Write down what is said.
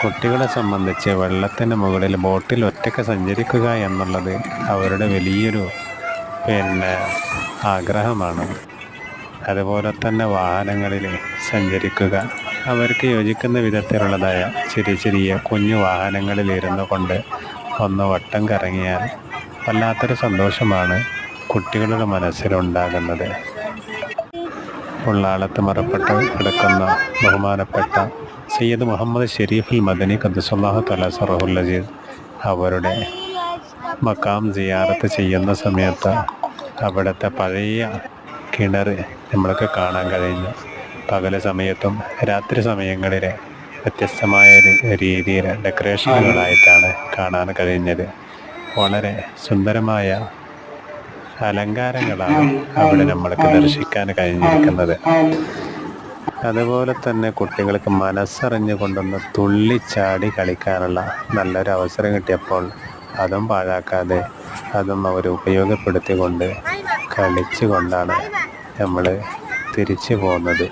കുട്ടികളെ സംബന്ധിച്ച് വെള്ളത്തിന് മുകളിൽ ബോട്ടിൽ ഒറ്റയ്ക്ക് സഞ്ചരിക്കുക എന്നുള്ളത് അവരുടെ വലിയൊരു പിന്നെ ആഗ്രഹമാണ്. അതുപോലെ തന്നെ വാഹനങ്ങളിൽ സഞ്ചരിക്കുക, അവർക്ക് യോജിക്കുന്ന വിധത്തിലുള്ളതായ ചെറിയ ചെറിയ കുഞ്ഞു വാഹനങ്ങളിൽ ഇരുന്നു കൊണ്ട് ഒന്ന് വട്ടം കറങ്ങിയാൽ വല്ലാത്തൊരു സന്തോഷമാണ് കുട്ടികളുടെ മനസ്സിലുണ്ടാകുന്നത്. ഉള്ളാളത്ത് മറപ്പെട്ട് കിടക്കുന്ന ബഹുമാനപ്പെട്ട സയ്യിദ് മുഹമ്മദ് ഷെരീഫുൽ മദനി ഖദ്ദസല്ലാഹു തആല സിറഹുൽ അസീസ് അവരുടെ മക്കാം സിയാറത്ത് ചെയ്യുന്ന സമയത്ത് അവിടുത്തെ പഴയ കിണർ നമ്മൾക്ക് കാണാൻ കഴിഞ്ഞു. പകൽ സമയത്തും രാത്രി സമയങ്ങളിൽ വ്യത്യസ്തമായ രീതിയിൽ ഡെക്കറേഷനുകളായിട്ടാണ് കാണാൻ കഴിഞ്ഞത്. വളരെ സുന്ദരമായ അലങ്കാരങ്ങളാണ് അവിടെ നമ്മൾക്ക് ദർശിക്കാൻ കഴിഞ്ഞിരിക്കുന്നത്. അതുപോലെ തന്നെ കുട്ടികൾക്ക് മനസ്സറിഞ്ഞു കൊണ്ടൊന്ന് തുള്ളിച്ചാടി കളിക്കാനുള്ള നല്ലൊരു അവസരം കിട്ടിയപ്പോൾ അതും പാഴാക്കാതെ അതും അവർ ഉപയോഗപ്പെടുത്തിക്കൊണ്ട് കളിച്ചു കൊണ്ടാണ് നമ്മൾ തിരിച്ചു പോകുന്നത്.